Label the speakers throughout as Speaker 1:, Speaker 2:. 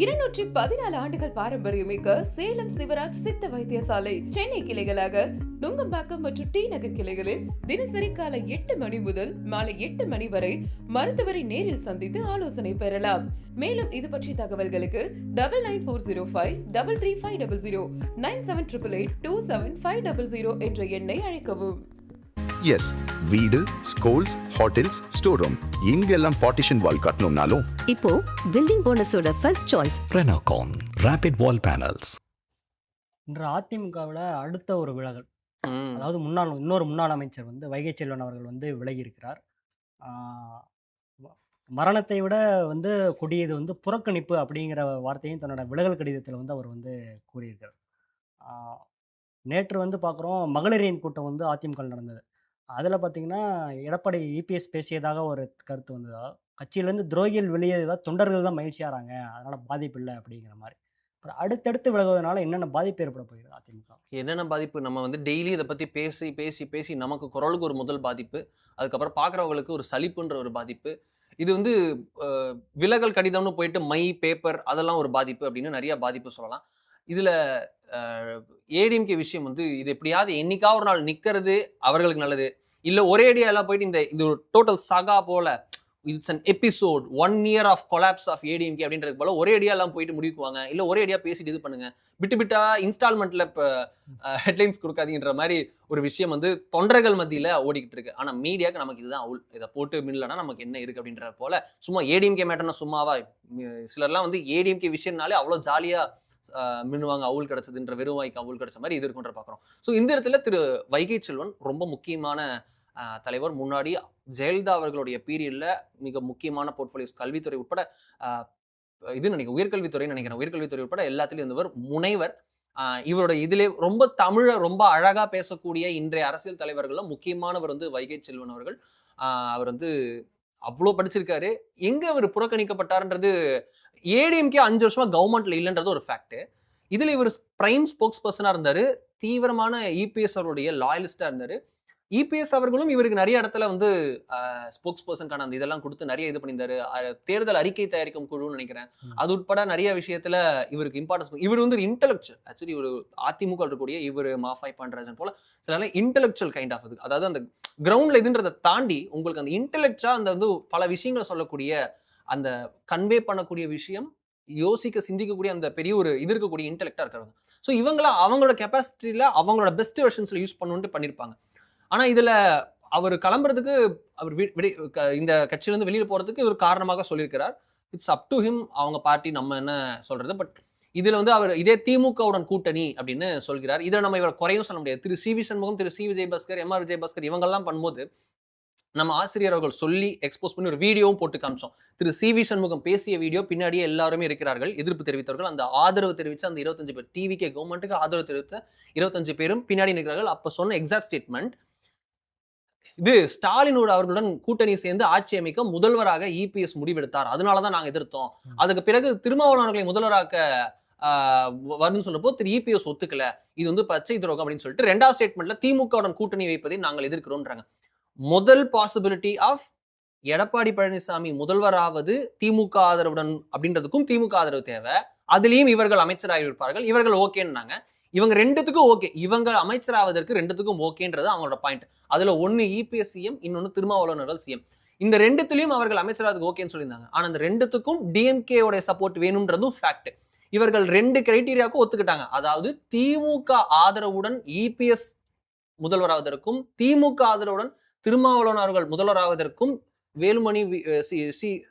Speaker 1: 214 ஆண்டுகள் பாரம்பரியமிக்க சேலம் சிவராஜ் சித்த வைத்தியசாலை சென்னை கிளைகளாக நுங்கம்பாக்கம் மற்றும் டி நகர் கிளைகளில் தினசரி காலை 8 மணி முதல் மாலை 8 மணி வரை மருத்துவரை நேரில் சந்தித்து ஆலோசனை பெறலாம். மேலும் இது பற்றிய தகவல்களுக்கு 9940533500 9788827500 என்ற எண்ணை அழைக்கவும்.
Speaker 2: எஸ், வீடு, ஸ்கூல்ஸ், ஹோட்டல்ஸ், ஸ்டோர் ரூம் எங்கெல்லாம் பார்ட்டிஷன் வால் கட்டணும்னாலும்
Speaker 3: இப்போ பில்டிங் போனஸோட first choice
Speaker 4: Renocon rapid wall panels.
Speaker 5: இன்று அதிமுகவில் அடுத்த ஒரு விலகல், அதாவது இன்னொரு முன்னாள் அமைச்சர் வைகை செல்வன் அவர்கள் விலகி இருக்கிறார். மரணத்தை விட கொடியது புறக்கணிப்பு அப்படிங்கிற வார்த்தையும் தன்னோட விலகல் கடிதத்தில் அவர் கூறியிருக்கிறார். நேற்று பார்க்குறோம், மகளிரின் கூட்டம் அதிமுக நடந்தது. அதில் பார்த்தீங்கன்னா எடப்பாடி இபிஎஸ் பேசியதாக ஒரு கருத்து வந்ததா, கட்சியிலேருந்து துரோகிகள் வெளியேறதா தொண்டர்கள் தான் மகிழ்ச்சியாகிறாங்க, அதனால் பாதிப்பு இல்லை அப்படிங்கிற மாதிரி. அப்புறம் அடுத்தடுத்து விலகுவதனால என்னென்ன பாதிப்பு ஏற்பட போகிறது அதிமுக?
Speaker 6: என்னென்ன பாதிப்பு? நம்ம டெய்லி இதை பற்றி பேசி பேசி பேசி நமக்கு குரலுக்கு ஒரு முதல் பாதிப்பு, அதுக்கப்புறம் பார்க்குறவங்களுக்கு ஒரு சலிப்புன்ற ஒரு பாதிப்பு. இது விலகல் கடிதம்னு போயிட்டு மை பேப்பர் அதெல்லாம் ஒரு பாதிப்பு அப்படின்னு நிறைய பாதிப்பு சொல்லலாம். இதில் ஏடிஎம்கே விஷயம் இது எப்படியாவது என்னைக்கா ஒரு நாள் நிற்கிறது அவர்களுக்கு நல்லது. இல்லை ஒரே ஐடியாலாம் போயிட்டு இது ஒரு டோட்டல் சகா போல, it's an episode 1 year of collapse of ADMK அப்படின்றது போல ஒரே ஐடியாலாம் போயிட்டு முடிக்குவாங்க. இல்லை ஒரே ஐடியா பேசிட்டு இது பண்ணுங்க, விட்டு விட்டா இன்ஸ்டால்மெண்ட்டில் இப்போ ஹெட்லைன்ஸ் கொடுக்காதீங்கன்ற மாதிரி ஒரு விஷயம் தொண்டர்கள் மத்தியில் ஓடிக்கிட்டு இருக்கு. ஆனால் மீடியாவுக்கு நமக்கு இதுதான் அவுல், இதை போட்டு மில்லனா நமக்கு என்ன இருக்குது அப்படின்ற போல சும்மா ஏடிஎம்கே மேட்டர்னா சும்மாவா. சிலர்லாம் ஏடிஎம்கே விஷயம்னாலே அவ்வளோ ஜாலியாக மின்னுவாங்க, அவுல் கிடச்சதுன்ற வெறுவாய்க்கு அவுல் கிடச்ச மாதிரி இது இருக்குன்ற பார்க்குறோம். ஸோ இந்த இடத்துல திரு வைகை செல்வன் ரொம்ப முக்கியமான தலைவர். முன்னாடி ஜெயலலிதா அவர்களுடைய பீரியடில் மிக முக்கியமான போர்ட்ஃபோலியோஸ், கல்வித்துறை உட்பட உயர்கல்வித்துறைன்னு நினைக்கிறேன், உயர்கல்வித்துறை உட்பட எல்லாத்துலேயும் இருந்தவர், முனைவர். இவரோட இதிலே ரொம்ப தமிழை ரொம்ப அழகாக பேசக்கூடிய இன்றைய அரசியல் தலைவர்கள் முக்கியமானவர் வைகை செல்வன் அவர்கள். அவர் அவ்வளோ படிச்சிருக்காரு. எங்கே அவர் புறக்கணிக்கப்பட்டார்ன்றது, ஏடிஎம்கே 5 வருஷமா கவர்மெண்ட்ல இல்லைன்றது ஒரு ஃபேக்ட். இதில் இவர் பிரைம் ஸ்போக்ஸ் பர்சனாக இருந்தார், தீவிரமான இபிஎஸ் அவருடைய லாயலிஸ்டாக இருந்தார். இபிஎஸ் அவர்களும் இவருக்கு நிறைய இடத்துல ஸ்போக்ஸ் பர்சனுக்கான அந்த இதெல்லாம் கொடுத்து நிறைய இது பண்ணியிருந்தாரு. தேர்தல் அறிக்கை தயாரிக்கும் குழுன்னு நினைக்கிறேன், அது உட்பட நிறைய விஷயத்துல இவருக்கு இம்பார்ட்டன்ஸ். இவர் ஒரு இன்டெலெக்சுவல், ஆக்சுவலி ஒரு அதிமுக இருக்கக்கூடிய இவர் மாஃபாய் பண்றாஜன் போல சில இன்டெலெக்சுவல் கைண்ட் ஆஃப், அதாவது அந்த கிரவுண்ட்ல இதுன்றதை தாண்டி உங்களுக்கு அந்த இன்டெலெக்சுவலா அந்த பல விஷயங்களை சொல்லக்கூடிய, அந்த கன்வே பண்ணக்கூடிய விஷயம், யோசிக்க சிந்திக்கக்கூடிய அந்த பெரிய ஒரு இது இருக்கக்கூடிய இன்டெலெக்டா இருக்கிறவங்க. ஸோ இவங்கள அவங்களோட கெப்பாசிட்டியில அவங்களோட பெஸ்ட் வெர்ஷன்ஸ்ல யூஸ் பண்ணுன்ட்டு பண்ணியிருப்பாங்க. ஆனா இதுல அவர் கிளம்புறதுக்கு, அவர் இந்த கட்சியிலிருந்து வெளியில போறதுக்கு ஒரு காரணமாக சொல்லியிருக்கிறார். இட்ஸ் அப் டு ஹிம், அவங்க பார்ட்டி, நம்ம என்ன சொல்றது. பட் இதுல அவர் இதே திமுகவுடன் கூட்டணி அப்படின்னு சொல்கிறார். இதை நம்ம இவரை குறையும் சொல்ல முடியாது. திரு சி வி சண்முகம், திரு C Vijayabaskar, M R Vijayabaskar இவங்கெல்லாம் பண்ணும்போது நம்ம ஆசிரியர் அவர்கள் சொல்லி எக்ஸ்போஸ் பண்ணி ஒரு வீடியோவும் போட்டு காமிச்சோம். திரு சி வி சண்முகம் பேசிய வீடியோ பின்னாடியே எல்லாருமே இருக்கிறார்கள், எதிர்ப்பு தெரிவித்தவர்கள். அந்த ஆதரவு தெரிவித்த அந்த 25 பேர், டிவிகே கவர்மெண்ட்டுக்கு ஆதரவு தெரிவித்த 25 பேரும் பின்னாடி நிற்கிறார்கள். அப்ப சொன்ன எக்ஸாக்ட் ஸ்டேட்மெண்ட் இது, ஸ்டாலினோட அவர்களுடன் கூட்டணி சேர்ந்து ஆட்சி அமைக்க முதல்வராக இபிஎஸ் முடிவெடுத்தார், அதனாலதான் நாங்க எதிர்த்தோம். அதுக்கு பிறகு திருமாவளவர்களை முதல்வராக்க வரும்னு சொன்னப்போ திரு இபிஎஸ் ஒத்துக்கல, இது பச்சை துரோகம் அப்படின்னு சொல்லிட்டு 2வது ஸ்டேட்மெண்ட்ல திமுகவுடன் கூட்டணி வைப்பதை நாங்கள் எதிர்க்கிறோம்ன்றாங்க. முதல் பாசிபிலிட்டி ஆஃப் எடப்பாடி பழனிசாமி முதல்வராவது திமுக ஆதரவுடன் அப்படின்றதுக்கும் திமுக ஆதரவு தேவை. அதுலயும் இவர்கள் அமைச்சராகிருப்பார்கள், இவர்கள் ஓகேன்னாங்க. இவங்க 2த்துக்கும் ஓகே, இவங்க அமைச்சராவதற்கு 2த்துக்கும் ஓகேன்றது அவங்களோட பாயிண்ட். அதுல ஒன்னு இபிஎஸ் சிஎம், இன்னொன்னு திருமாவளவர்கள் சிஎம். இந்த 2த்துலயும் அவர்கள் அமைச்சராவதுக்கு ஓகேன்னு சொல்லியிருந்தாங்க. ஆனா இந்த 2த்துக்கும் டிஎம்கே உடைய சப்போர்ட் வேணும்ன்றதும் ஃபேக்ட். இவர்கள் 2 கிரைட்டீரியாவுக்கும் ஒத்துக்கிட்டாங்க. அதாவது திமுக ஆதரவுடன் இபிஎஸ் முதல்வராவதற்கும் திமுக ஆதரவுடன் திருமாவளவன் அவர்கள் முதல்வராவதற்கும் வேலுமணி,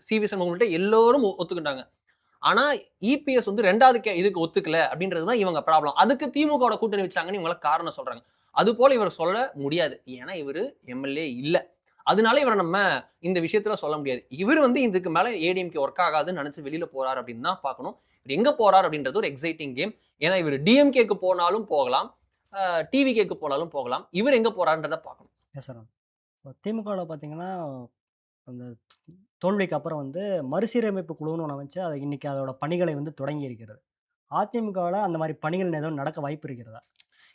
Speaker 6: சி வி சண்முகம் எல்லோரும் ஒத்துக்கிட்டாங்க. ஆனா இபிஎஸ் 2வது இதுக்கு ஒத்துக்கல அப்படின்றதுதான் இவங்க ப்ராப்ளம். அதுக்கு திமுக கூட்டணி வச்சாங்கன்னு இவங்க காரணம் சொல்றாங்க. அது போல இவர் சொல்ல முடியாது, ஏன்னா இவரு எம்எல்ஏ இல்ல. அதனால இவரை நம்ம இந்த விஷயத்துல சொல்ல முடியாது. இவர் இதுக்கு மேல ஏடிஎம்கே ஒர்க் ஆகாதுன்னு நினைச்சு வெளியில போறாரு அப்படின்னு தான் பார்க்கணும். இவர் எங்க போறாரு அப்படின்றது ஒரு எக்ஸைட்டிங் கேம். ஏன்னா இவர் டிஎம்கேக்கு போனாலும் போகலாம், டிவிகேக்கு போனாலும் போகலாம். இவர் எங்க போறாருன்றதை பார்க்கணும்.
Speaker 5: Yes sir. திமுகவில் பார்த்தீங்கன்னா அந்த தோல்விக்கு அப்புறம் மறுசீரமைப்பு குழுன்னு ஒன்று அமைச்சு அது இன்னைக்கு அதோட பணிகளை தொடங்கி இருக்கிறது. அதிமுகவில் அந்த மாதிரி பணிகள் எதுவும் நடக்க வாய்ப்பு இருக்கிறதா?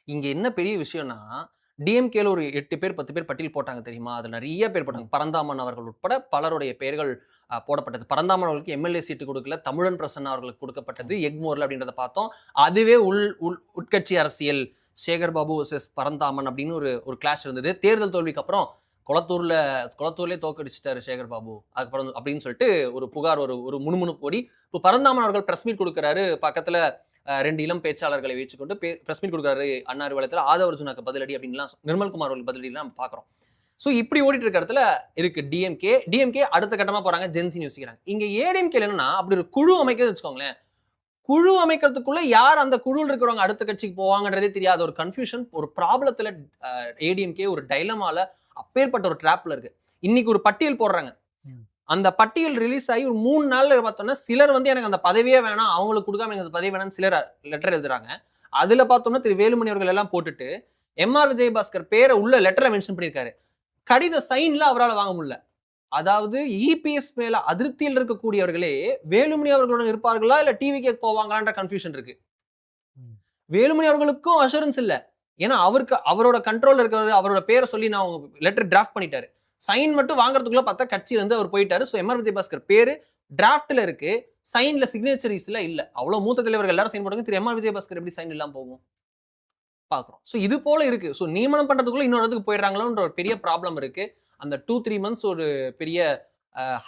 Speaker 6: இங்க என்ன பெரிய விஷயம்னா, டிஎம்கேல ஒரு 8 பேர் 10 பேர் பட்டியல் போட்டாங்க தெரியுமா? அதுல நிறைய பேர் போட்டாங்க. பரந்தாமன் அவர்கள் உட்பட பலருடைய பெயர்கள் போடப்பட்டது. பரந்தாமன் அவர்களுக்கு எம்எல்ஏ சீட்டு கொடுக்கல, தமிழன் பிரசன்னா அவர்களுக்கு கொடுக்கப்பட்டது எக்மோர்ல அப்படின்றத பார்த்தோம். அதுவே உட்கட்சி அரசியல், சேகர் பாபு vs பரந்தாமன் அப்படின்னு ஒரு கிளாஷ் இருந்தது. தேர்தல் தோல்விக்கு அப்புறம் குளத்தூர்லயே தோக்கடிச்சிட்டாரு சேகர் பாபு அதுக்கப்புறம் அப்படின்னு சொல்லிட்டு ஒரு புகார், ஒரு முணுமுணுப்பு ஓடி. இப்போ பரந்தாமன் அவர்கள் பிரஸ் மீட் கொடுக்குறாரு, பக்கத்துல 2 இளம் பேச்சாளர்களை வச்சுக்கொண்டு பிரஸ் மீட் கொடுக்குறாரு. அண்ணா அறிவாலயத்தில் ஆதவர்ஜுனாக்கு பதிலடி அப்படின்லாம் நிர்மல்குமார் அவர்களுக்கு பதிலடிலாம் நம்ம பார்க்குறோம். ஸோ இப்படி ஓடிட்டு இருக்க இடத்துல இருக்கு டிஎம்கே அடுத்த கட்டமா போறாங்க, ஜென்சின்னு யோசிக்கிறாங்க. இங்க ஏடிஎம்கே என்னன்னா அப்படி ஒரு குழு அமைக்கிறது வச்சுக்கோங்களேன். குழு அமைக்கிறதுக்குள்ள யார் அந்த குழுவில் இருக்கிறவங்க அடுத்த கட்சிக்கு போவாங்கன்றதே தெரியாத ஒரு கன்ஃபியூஷன், ஒரு ப்ராப்ளத்துல ஏடிஎம்கே ஒரு டைலமால அப்பேற்பட்ட ஒரு ட்ராப்ல இருக்கு. இன்னைக்கு ஒரு பட்டியல் போடுறாங்க. அந்த பட்டியல் ரிலீஸ் ஆகி ஒரு 3 நாள்ல பார்த்தோம்னா சிலர் வந்து எனக்கு அந்த பதவியே வேணாம், அவங்களுக்கு கொடுக்காம எனக்கு அந்த பதவி வேணாம்னு சிலர் லெட்டர் எழுதுறாங்க. அதுல பார்த்தோம்னா திரு வேலுமணி அவர்கள் எல்லாம் போட்டுட்டு எம்ஆர் விஜயபாஸ்கர் பேரை உள்ள லெட்டரை மென்ஷன் பண்ணியிருக்காரு. கடித சைன்ல அவரால் வாங்க முடியல. அதாவது இபிஎஸ் மேல அதிருப்தியில் இருக்கக்கூடியவர்களே வேலுமணி அவர்களுடன் இருப்பார்களா இல்ல டிவிக்கு போவாங்களான்ற கன்ஃபியூஷன் இருக்கு. வேலுமணி அவர்களுக்கும் அஷூரன்ஸ் இல்ல. ஏன்னா அவரோட கண்ட்ரோல் இருக்கிற அவரோட பேரை சொல்லி நான் லெட்டர் டிராஃப்ட் பண்ணிட்டாரு. சைன் மட்டும் வாங்குறதுக்குள்ள பார்த்தா கட்சி வந்து அவர் போயிட்டாரு. ஸோ எம்ஆர் விஜயபாஸ்கர் பேரு டிராஃப்ட்ல இருக்கு, சைன்ல சிக்னேச்சரிஸ்ல இல்ல. அவ்வளவு மூத்த தலைவர்கள் எல்லாரும் சைன் போடுங்க. திரு எம்ஆர் விஜயபாஸ்கர் எப்படி சைன் இல்லாம போகும் பாக்குறோம். ஸோ இது போல இருக்கு. ஸோ நியமனம் பண்றதுக்குள்ள இன்னொரு இடத்துக்கு போயிடுறாங்களோன்ற ஒரு பெரிய ப்ராப்ளம் இருக்கு. அந்த 2-3 மந்த்ஸ் ஒரு பெரிய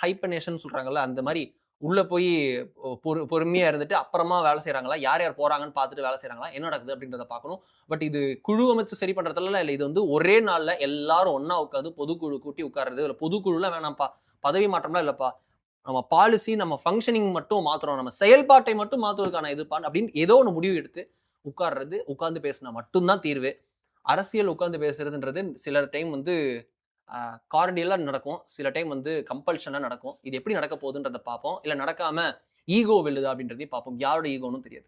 Speaker 6: ஹைப்பனேஷன் சொல்றாங்கல்ல, அந்த மாதிரி உள்ள போய் பொறுமையா இருந்துட்டு அப்புறமா வேலை செய்யறாங்களா, யார் யார் போறாங்கன்னு பார்த்துட்டு வேலை செய்யறாங்களா, என்ன நடக்குது அப்படின்றத பார்க்கணும். பட் இது குழு அமைச்சு சரி பண்றதுல இல்லை. இது வந்து ஒரே நாள்ல எல்லாரும் ஒன்னா உட்காந்து பொதுக்குழு கூட்டி உட்கார்றது. இல்லை பொதுக்குழுலாம் வேணாம்ப்பா, பதவி மாற்றம்லாம் இல்லப்பா, நம்ம பாலிசி நம்ம ஃபங்க்ஷனிங் மட்டும் மாத்துறோம், நம்ம செயல்பாட்டை மட்டும் மாத்துவதற்கான இதுப்பா அப்படின்னு ஏதோ ஒன்று முடிவு எடுத்து உட்கார்றது, உட்கார்ந்து பேசினா மட்டும்தான் தீர்வு. அரசியல் உட்கார்ந்து பேசுறதுன்றது சில டைம் வந்து கார்டியலா நடக்கும், சில டைம் வந்து கம்பல்ஷனா நடக்கும். இது எப்படி நடக்க போகுதுன்றதை பார்ப்போம். இல்ல நடக்காம ஈகோ வெல்லுதா அப்படின்றதையும் பார்ப்போம். யாரோட ஈகோன்னு தெரியாது.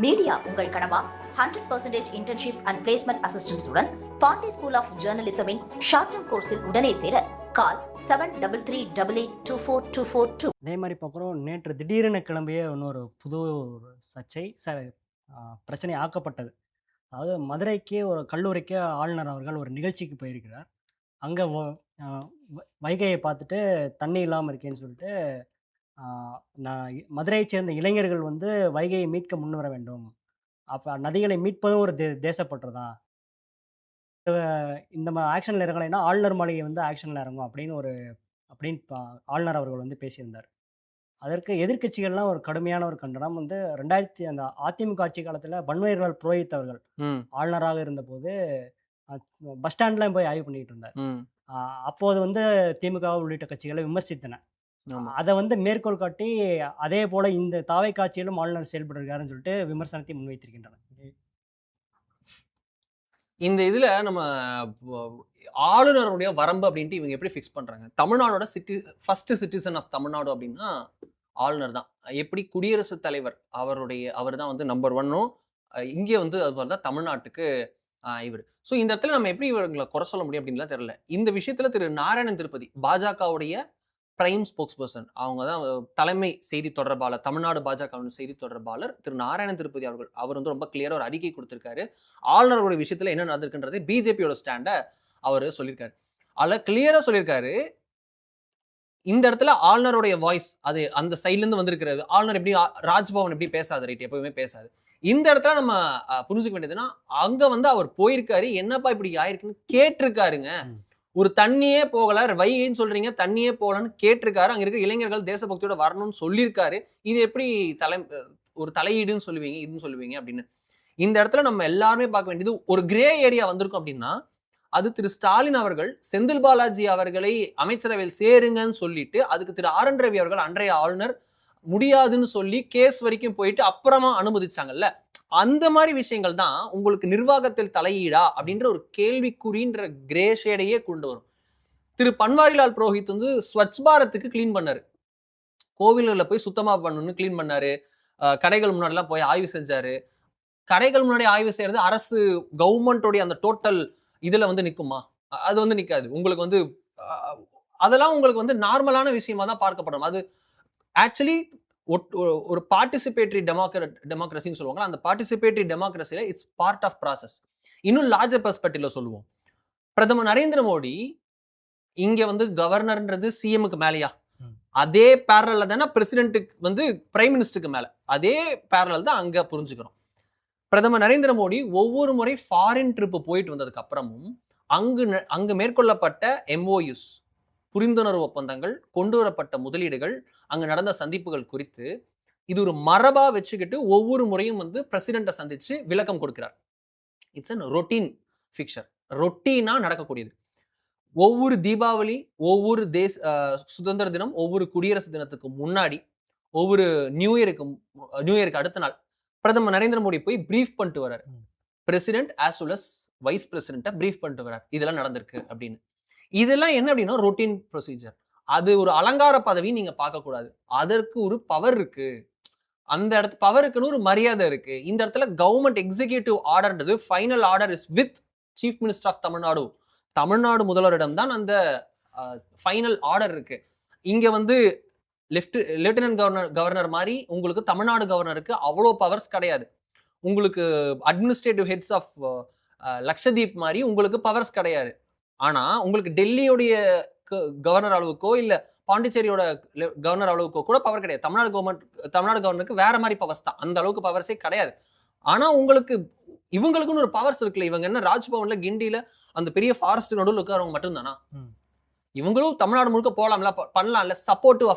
Speaker 7: மீடியா உங்கள் கனவா? 100% இன்டர்ன்ஷிப் அண்ட் பிளேஸ்மெண்ட் அசிஸ்டன்ஸ் உடன் பாண்டி ஸ்கூல் ஆஃப் ஜர்னலிசமின் ஷார்ட் டர்ம் கோர்ஸில் உடனே சேர கால் 7338242422.
Speaker 5: அதே மாதிரி பார்க்குறோம், நேற்று திடீரென கிளம்பிய இன்னொரு புது சர்ச்சை பிரச்சனை ஆக்கப்பட்டது. அதாவது மதுரைக்கு ஒரு கல்லூரிக்கு ஆளுநர் அவர்கள் ஒரு நிகழ்ச்சிக்கு போயிருக்கிறார். அங்கே வைகையை பார்த்துட்டு தண்ணி இல்லாமல் இருக்கேன்னு சொல்லிட்டு நான் மதுரையை சேர்ந்த இளைஞர்கள் வந்து வைகையை மீட்க முன்வர வேண்டும், அப்போ நதிகளை மீட்பதும் ஒரு தேசப்பற்று தான், இந்த ஆக்ஷனில் இறங்கலைன்னா ஆளுநர் மாளிகை வந்து ஆக்ஷனில் இறங்கும் அப்படின்னு ஆளுநர் அவர்கள் வந்து பேசியிருந்தார். அதற்கு எதிர்க்கட்சிகள்லாம் ஒரு கடுமையான ஒரு கண்டனம் வந்து அந்த அதிமுக ஆட்சி காலத்தில் பன்வாரிலால் புரோஹித் அவர்கள் ஆளுநராக இருந்தபோது பஸ் ஸ்டாண்ட்லாம் போய் ஆய்வு பண்ணிட்டு இருந்தார். அப்போது வந்து திமுக உள்ளிட்ட கட்சிகளை விமர்சித்தன. அதை வந்து மேற்கோள் காட்டி அதே போல இந்த தாவை காட்சியிலும் ஆளுநர் செயல்படுறாருன்னு சொல்லிட்டு விமர்சனத்தை முன்வைத்திருக்கின்றனர்.
Speaker 6: இந்த இதுல நம்ம ஆளுநருடைய வரம்பு அப்படின்ட்டு இவங்க எப்படி ஃபிக்ஸ் பண்றாங்க? தமிழ்நாடோட ஃபர்ஸ்ட் சிட்டிசன் ஆஃப் தமிழ்நாடு அப்படின்னா ஆளுநர் தான். எப்படி குடியரசுத் தலைவர் அவர் தான் வந்து நம்பர் 1ம் இங்கே வந்து அது தான் தமிழ்நாட்டுக்கு இவர். ஸோ இந்த இடத்துல நம்ம எப்படி இவர்களை குறை சொல்ல முடியும் அப்படின்லாம் தெரியல. இந்த விஷயத்துல திரு நாராயணன் திருப்பதி பாஜகவுடைய பிரைம் ஸ்போக்ஸ் பர்சன், அவங்க தான் தலைமை செய்தி தொடர்பாளர், தமிழ்நாடு பாஜக செய்தி தொடர்பாளர் திரு நாராயணன் திருப்பதி அவர் வந்து ரொம்ப கிளியரா ஒரு அறிக்கை கொடுத்திருக்காரு. ஆளுநருடைய விஷயத்துல என்ன நடந்திருக்குன்றது பிஜேபியோட ஸ்டாண்டை அவர் சொல்லியிருக்காரு. அதில் கிளியரா சொல்லியிருக்காரு, இந்த இடத்துல ஆளுநருடைய வாய்ஸ் அது அந்த சைட்ல இருந்து வந்திருக்கிறது. ஆளுநர் எப்படி ராஜ்பவன் எப்படி பேசாது, ரைட், எப்பவுமே பேசாது. இந்த இடத்துல நம்ம புரிஞ்சுக்க வேண்டியதுன்னா அங்க வந்து அவர் போயிருக்காரு, என்னப்பா இப்படி ஆயிருக்குன்னு கேட்டிருக்காருங்க. ஒரு தண்ணியே போகல, வைகைன்னு சொல்றீங்க, தண்ணியே போகலன்னு கேட்டிருக்காரு. அங்க இருக்கிற இளைஞர்கள் தேசபக்தியோட வரணும்னு சொல்லியிருக்காரு. இது எப்படி ஒரு தலையீடுன்னு சொல்லுவீங்க, இதுன்னு சொல்லுவீங்க அப்படின்னு. இந்த இடத்துல நம்ம எல்லாருமே பார்க்க வேண்டியது, ஒரு கிரே ஏரியா வந்திருக்கும் அப்படின்னா அது திரு ஸ்டாலின் அவர்கள் செந்தில் பாலாஜி அவர்களை அமைச்சரவையில் சேருங்கன்னு சொல்லிட்டு அதுக்கு திரு ஆர்.என். ரவி அவர்கள் அன்றைய ஆளுநர் முடியாதுன்னு சொல்லி கேஸ் வரைக்கும் போயிட்டு அப்புறமா அனுமதிச்சாங்கல்ல, அந்த மாதிரி விஷயங்கள் தான் உங்களுக்கு நிர்வாகத்தில் தலையீடா அப்படின்ற ஒரு கேள்விக்குறின்ற கிரே ஷேடையே கொண்டு வரும். திரு பன்வாரிலால் புரோஹித் வந்து ஸ்வச் பாரத்துக்கு கிளீன் பண்ணாரு, கோவில்களில் போய் சுத்தமா பண்ணணும்னு கிளீன் பண்ணாரு, கடைகள் முன்னாடிலாம் போய் ஆய்வு செஞ்சாரு. கடைகள் முன்னாடி ஆய்வு செய்யறது அரசு கவர்மெண்டோடைய அந்த டோட்டல் இதுல வந்து நிக்குமா? அது வந்து நிக்காது. உங்களுக்கு வந்து அதெல்லாம் உங்களுக்கு வந்து நார்மலான விஷயமா தான் பார்க்கப்படும். அது ஆக்சுவலி ஒரு பார்ட்டிசிபேட்டரி டெமோக்ரஸின்னு சொல்லுவாங்க. அந்த பார்ட்டிசிபேட்டரி டெமோக்ரஸில இட்ஸ் பார்ட் ஆஃப் ப்ராசஸ். இன்னும் லார்ஜர் பெர்ஸ்பெக்டிவ்ல சொல்லுவோம். பிரதமர் நரேந்திர மோடி இங்க வந்து கவர்னர்ன்றது சிஎம்க்கு மேலையா, அதே பேரல தானே பிரசிடென்ட்டுக்கு வந்து பிரைம் மினிஸ்டருக்கு மேல, அதே பேரல் தான் அங்க புரிஞ்சுக்கிறோம். பிரதமர் நரேந்திர மோடி ஒவ்வொரு முறை ஃபாரின் ட்ரிப் போயிட்டு வந்ததுக்கு அப்புறமும் அங்கு மேற்கொள்ளப்பட்ட எம்ஓயூஸ், புரிந்துணர்வு ஒப்பந்தங்கள், கொண்டு வரப்பட்ட முதலீடுகள், அங்க நடந்த சந்திப்புகள் குறித்து இது ஒரு மரபா வச்சுக்கிட்டு ஒவ்வொரு முறையும் வந்து பிரசிடென்ட்டை சந்திச்சு விளக்கம் கொடுக்கிறார். இட்ஸ் அன் ரொட்டீன் ஃபிக்சர், ரொட்டீனா நடக்கக்கூடியது. ஒவ்வொரு தீபாவளி, ஒவ்வொரு சுதந்திர தினம், ஒவ்வொரு குடியரசு தினத்துக்கு முன்னாடி, ஒவ்வொரு நியூ இயருக்கு அடுத்த நாள் பிரதமர் நரேந்திர மோடி போய் பிரீஃப் பண்ணிட்டு வர்றாரு. President as well as vice பிரசிடென்ட்டை பிரீஃப் பண்ணிட்டு வர்றாரு, இதெல்லாம் நடந்திருக்கு அப்படின்னு. இதெல்லாம் என்ன அப்படின்னா ரொட்டீன் ப்ரொசீஜர். அது ஒரு அலங்கார பதவி நீங்க பார்க்கக்கூடாது. அதற்கு ஒரு பவர் இருக்கு. அந்த இடத்து பவருக்குன்னு ஒரு மரியாதை இருக்கு. இந்த இடத்துல கவர்மெண்ட் எக்ஸிகியூட்டிவ் ஆர்டர்ன்றது final order is with chief minister of Tamil Nadu. Tamil Nadu முதல்வரிடம் தான் அந்த ஃபைனல் ஆர்டர் இருக்கு. இங்க வந்து லெப்டினன்ட் கவர்னர் மாதிரி உங்களுக்கு தமிழ்நாடு கவர்னருக்கு அவ்வளோ பவர்ஸ் கிடையாது. உங்களுக்கு அட்மினிஸ்ட்ரேட்டிவ் ஹெட்ஸ் ஆஃப் லக்ஷதீப் மாதிரி உங்களுக்கு பவர்ஸ் கிடையாது. ஆனா உங்களுக்கு டெல்லியோடைய கவர்னர் அளவுக்கோ இல்ல பாண்டிச்சேரியோட கவர்னர் அளவுக்கோ கூட பவர் கிடையாது. தமிழ்நாடு கவர்னருக்கு வேற மாதிரி பவர்ஸ் தான், அந்த அளவுக்கு பவர்ஸே கிடையாது. ஆனா உங்களுக்கு இவங்களுக்குன்னு ஒரு பவர்ஸ் இருக்குல்ல. இவங்க என்ன ராஜ்பவன்ல கிண்டியில அந்த பெரிய ஃபாரஸ்ட் நடுவில் இருக்கிறவங்க மட்டும்தானா? இவங்களும் தமிழ்நாடு முழுக்க போகலாம்ல, பண்ணலாம்ல. Supportive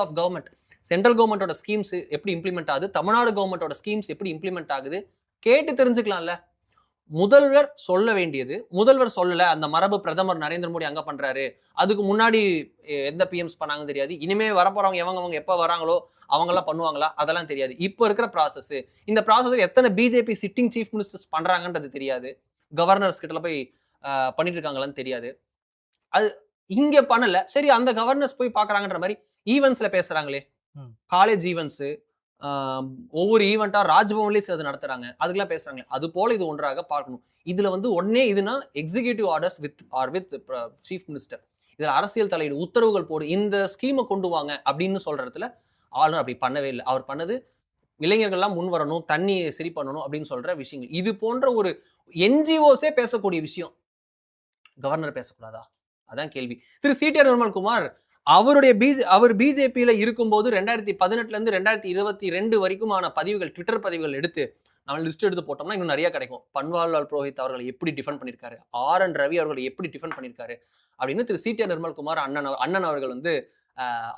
Speaker 6: of government. சென்ட்ரல் கவர்மெண்டோட ஸ்கீம்ஸ் எப்படி இம்ப்ளிமெண்ட் ஆகுது, தமிழ்நாடு கவர்மெண்டோட ஸ்கீம்ஸ் எப்படி இம்ப்ளிமெண்ட் ஆகுது கேட்டு தெரிஞ்சுக்கலாம்ல. முதல்வர் சொல்ல வேண்டியது முதல்வர் சொல்லல. அந்த மரபு பிரதமர் நரேந்திர மோடி அங்க பண்றாரு. அதுக்கு முன்னாடி எந்த பிஎம்ஸ் பண்ணாங்கன்னு தெரியாது. இனிமே வரப்போறவங்க அவங்க எப்ப வராங்களோ அவங்க எல்லாம் பண்ணுவாங்களா அதெல்லாம் தெரியாது. இப்போ இருக்கிற ப்ராசஸ், இந்த ப்ராசஸ் எத்தனை பிஜேபி சிட்டிங் சீஃப் மினிஸ்டர்ஸ் பண்றாங்கன்றது தெரியாது. கவர்னர்ஸ் கிட்ட போய் பண்ணிட்டு இருக்காங்களான்னு தெரியாது. அது இங்க பண்ணல. சரி, அந்த கவர்னர்ஸ் போய் பாக்குறாங்கன்ற மாதிரி ஈவெண்ட்ஸ்ல பேசுறாங்களே, காலேஜ் ஈவெண்ட்ஸ், ஒவ்வொரு ஈவெண்டா ராஜ்பவன்லயே சிலது நடத்துறாங்க, அதுக்கெல்லாம் பேசுறாங்களே, அது போல இது ஒன்றாக பார்க்கணும். இதுல வந்து உடனே இதுனா executive orders with chief minister. இதுல அரசியல் தலையீடு, உத்தரவுகள் போடு, இந்த ஸ்கீமை கொண்டு வாங்க அப்படின்னு சொல்ற இடத்துல ஆளுநர் அப்படி பண்ணவே இல்லை. அவர் பண்ணது இளைஞர்கள்லாம் முன் வரணும், தண்ணி சரி பண்ணணும் அப்படின்னு சொல்ற விஷயங்கள். இது போன்ற ஒரு என்ஜிஓஸே பேசக்கூடிய விஷயம் கவர்னர் பேசக்கூடாதா? அதான் கேள்வி. திரு சிடிஆர் நிர்மல்குமார் அவர் பிஜேபியில இருக்கும்போது 2018 இருந்து 2022 வரைக்குமான பதிவுகள், ட்விட்டர் பதிவுகள் எடுத்து நம்ம லிஸ்ட் எடுத்து போட்டோம்னா இன்னும் நிறைய கிடைக்கும். பன்வாரிலால் புரோஹித் அவர்களை எப்படி டிஃபெண்ட் பண்ணியிருக்காரு, RN ரவி அவர்களை எப்படி டிஃபெண்ட் பண்ணியிருக்காரு அப்படின்னு திரு சிடிஆர் நிர்மல்குமார் அண்ணன் அவர்கள் வந்து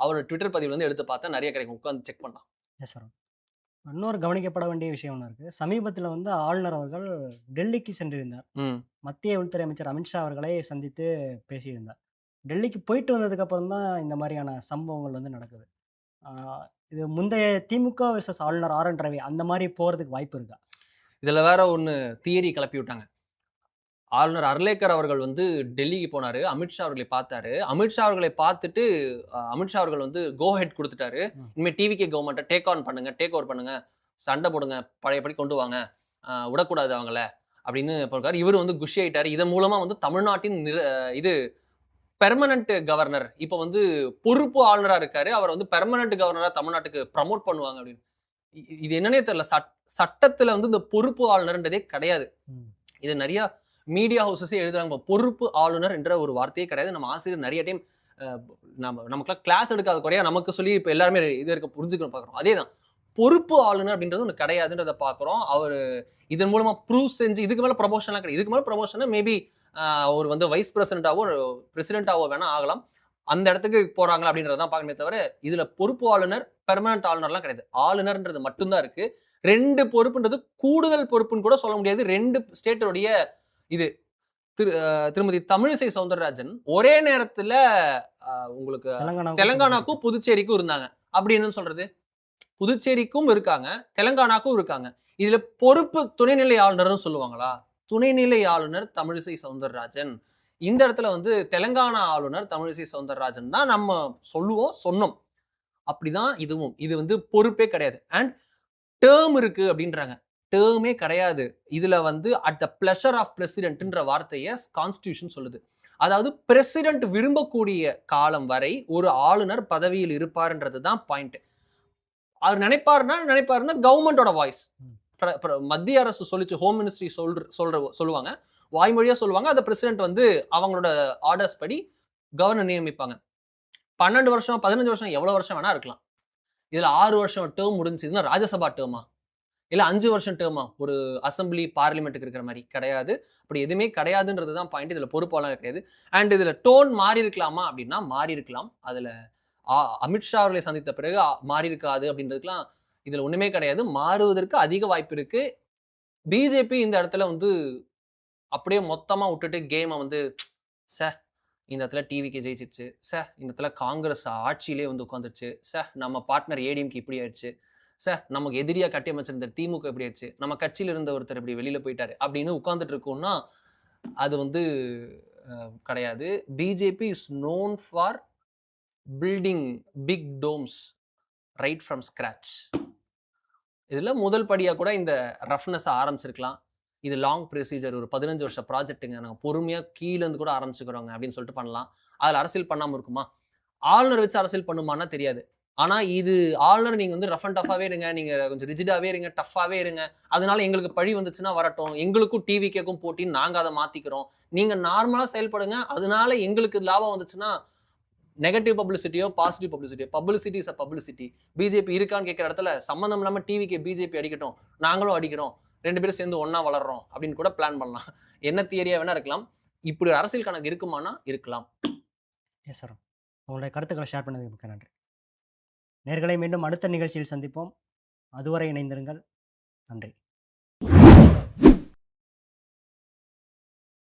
Speaker 6: அவரோட ட்விட்டர் பதிவுல வந்து எடுத்து பார்த்தா நிறைய கிடைக்கும். உட்காந்து செக் பண்ணலாம்.
Speaker 5: Yes sir. இன்னொரு கவனிக்கப்பட வேண்டிய விஷயம் ஒன்று இருக்கு. சமீபத்தில் வந்து ஆளுநர் அவர்கள் டெல்லிக்கு சென்றிருந்தார். மத்திய உள்துறை அமைச்சர் அமித்ஷா அவர்களை சந்தித்து பேசியிருந்தார். டெல்லிக்கு போயிட்டு வந்ததுக்கு அப்புறம் தான் இந்த மாதிரியான சம்பவங்கள் வந்து நடக்குது. இது முந்தைய திமுக வெர்சஸ் ஆளுநர் RN ரவி அந்த மாதிரி போறதுக்கு வாய்ப்பு இருக்கா?
Speaker 6: இதுல வேற ஒன்று தியரி கிளப்பி விட்டாங்க. ஆளுநர் அர்லேக்கர் அவர்கள் வந்து டெல்லிக்கு போனாரு, அமித்ஷா அவர்களை பார்த்தாரு. அமித்ஷா அவர்களை பார்த்துட்டு அமித்ஷா அவர்கள் வந்து கோ ஹெட் கொடுத்துட்டாரு. இனிமேல் டிவிகே கவர்மெண்ட்டை டேக் ஓவர் பண்ணுங்க, சண்டை போடுங்க, பழையபடி கொண்டு வாங்க, விடக்கூடாது அவங்கள அப்படின்னு போயிருக்காரு. இவர் வந்து குஷி ஆயிட்டாரு. இதன் மூலமா வந்து தமிழ்நாட்டின் இது பெர்மனன்ட் கவர்னர் இப்போ வந்து பொறுப்பு ஆளுநரா இருக்காரு. அவர் வந்து பெர்மனன்ட் கவர்னரா தமிழ்நாட்டுக்கு ப்ரமோட் பண்ணுவாங்க அப்படின்னு. இது என்னன்னே தெரியல. சட்டத்துல வந்து இந்த பொறுப்பு ஆளுநர்ன்றதே கிடையாது. இது நிறைய மீடியா ஹவுசஸே எழுதுறாங்க. பொறுப்பு ஆளுநர் என்ற ஒரு வார்த்தையே கிடையாது. நம்ம ஆசிரியர் நிறைய டைம் நமக்குலாம் கிளாஸ் எடுக்காத குறையா நமக்கு சொல்லி இப்போ எல்லாருமே இது இருக்க புரிஞ்சுக்கணும் பார்க்குறோம். அதே தான் பொறுப்பு ஆளுநர் அப்படின்றது ஒன்று கிடையாதுன்றதை பார்க்குறோம். அவர் இதன் மூலமா ப்ரூவ் செஞ்சு இதுக்கு மேலே ப்ரமோஷன்லாம் கிடையாது. இதுக்கு மேலே ப்ரமோஷனா மேபி அவர் வந்து வைஸ் பிரசிடென்ட்டாவோ பிரசிடென்ட்டாவோ வேணா ஆகலாம். அந்த இடத்துக்கு போறாங்களா அப்படின்றதான் பார்க்கணுமே தவிர இதுல பொறுப்பு ஆளுநர் பெர்மனன்ட் ஆளுநர்லாம் கிடையாது. ஆளுநர்ன்றது மட்டும்தான் இருக்கு. 2 பொறுப்புன்றது கூடுதல் பொறுப்புன்னு கூட சொல்ல முடியாது. 2 ஸ்டேட்டோடைய இது திருமதி தமிழிசை சவுந்தரராஜன் ஒரே நேரத்துல உங்களுக்கு தெலங்கானாக்கும் புதுச்சேரிக்கும் இருந்தாங்க. அப்படி என்னன்னு சொல்றது? புதுச்சேரிக்கும் இருக்காங்க, தெலங்கானாக்கும் இருக்காங்க. இதுல பொறுப்பு துணைநிலை ஆளுநர்னு சொல்லுவாங்களா? துணைநிலை ஆளுநர் தமிழிசை சவுந்தரராஜன். இந்த இடத்துல வந்து தெலங்கானா ஆளுநர் தமிழிசை சவுந்தரராஜன் தான் நம்ம சொன்னோம். அப்படிதான் இதுவும். இது வந்து பொறுப்பே கிடையாது. அண்ட் டேர்ம் இருக்கு அப்படின்றாங்க. டேர்மே கிடையாது. இதுல வந்து அட் த பிளஷர் ஆஃப் பிரசிடென்ட்ன்ற வார்த்தையை கான்ஸ்டிடியூஷன் சொல்லுது. அதாவது பிரசிடென்ட் விரும்பக்கூடிய காலம் வரை ஒரு ஆளுநர் பதவியில் இருப்பார்ன்றது தான் பாயிண்ட். அவர் நினைப்பாருன்னா கவர்மெண்டோட வாய்ஸ்.
Speaker 5: ம்.
Speaker 6: மத்திய அரசு சொல்லிச்சு, ஹோம் மினிஸ்ட்ரி சொல்லுவாங்க, வாய்மொழியா சொல்லுவாங்க. அதை பிரசிடென்ட் வந்து அவங்களோட ஆர்டர்ஸ் படி கவர்னர் நியமிப்பாங்க. 12 வருஷம் 15 வருஷம் எவ்வளவு வருஷம் வேணா இருக்கலாம். இதுல 6 வருஷம் டேர்ம் முடிஞ்சதுன்னா ராஜ்யசபா டேர்மா, இல்ல 5 வருஷம் டேர்மா, ஒரு அசம்பிளி பார்லிமெண்ட்டுக்கு இருக்கிற மாதிரி கிடையாது. அப்படி எதுவுமே கிடையாதுன்றது தான் பாயிண்ட். இதுல பொறுப்பாலாம் கிடையாது. அண்ட் இதுல டோன் மாறி இருக்கலாமா அப்படின்னா மாறி இருக்கலாம். அதுல அமித்ஷா அவர்களை சந்தித்த பிறகு மாறி இருக்காது அப்படின்றதுக்குலாம் இதுல ஒண்ணுமே கிடையாது. மாறுவதற்கு அதிக வாய்ப்பு இருக்கு. பிஜேபி இந்த இடத்துல வந்து அப்படியே மொத்தமா விட்டுட்டு கேமை வந்து இந்த இடத்துல டிவிக்கு ஜெயிச்சிருச்சு, இந்த இடத்துல காங்கிரஸ் ஆட்சியிலே வந்து உட்காந்துருச்சு, நம்ம பார்ட்னர் ஏடிஎம்க்கு இப்படி ஆயிடுச்சு, நமக்கு எதிரியா கட்டி அமைச்சிருந்த திமுக இப்படி ஆயிடுச்சு, நம்ம கட்சியில இருந்த ஒருத்தர் இப்படி வெளியில போயிட்டாரு அப்படின்னு உட்கார்ந்துட்டு இருக்கோம்னா அது வந்து கிடையாது. BJP is known for building big domes right from scratch. இதுல முதல் படியா கூட இந்த ரஃப்னஸ் ஆரம்பிச்சிருக்கலாம். இது லாங் ப்ரொசீஜர், ஒரு 15 வருஷ ப்ராஜெக்ட்டுங்க, நாங்கள் பொறுமையாக கீழேருந்து கூட ஆரம்பிச்சுக்கிறோங்க அப்படின்னு சொல்லிட்டு பண்ணலாம். அதில் அரசியல் பண்ணாமல் இருக்குமா? ஆளுநர் வச்சு அரசியல் பண்ணுமான்னா தெரியாது. ஆனால் இது ஆளுநர் நீங்கள் வந்து ரஃப் அண்ட் டஃபாகவே இருங்க, நீங்கள் கொஞ்சம் ரிஜிடாகவே இருங்க, டஃப்பாகவே இருங்க, அதனால எங்களுக்கு பழி வந்துச்சுன்னா வரட்டும், எங்களுக்கும் டிவி கேக்கும் போட்டின்னு நாங்கள் அதை மாற்றிக்கிறோம், நீங்கள் நார்மலாக செயல்படுங்க, அதனால எங்களுக்கு லாபம் வந்துச்சுன்னா நெகட்டிவ் பப்ளிசிட்டியோ பாசிட்டிவ் பப்ளிசிட்டியோ, publicity is a publicity. BJP இருக்கான்னு கேட்குற இடத்துல சம்மந்தம் இல்லாமல் டிவிக்கு பிஜேபி அடிக்கட்டும், நாங்களும் அடிக்கிறோம், 2 பேரும் சேர்ந்து ஒன்னா வளர்றோம் அப்படின்னு கூட பிளான் பண்ணலாம். என்ன தியரியா வேணா இருக்கலாம். இப்படி ஒரு அரசியல் கணக்கு இருக்குமானா இருக்கலாம்.
Speaker 5: எஸ் சார், உங்களுடைய கருத்துக்களை ஷேர் பண்ணதுக்கு மிக்க நன்றி. நேர்களை மீண்டும் அடுத்த நிகழ்ச்சியில் சந்திப்போம். அதுவரை இணைந்திருங்கள். நன்றி.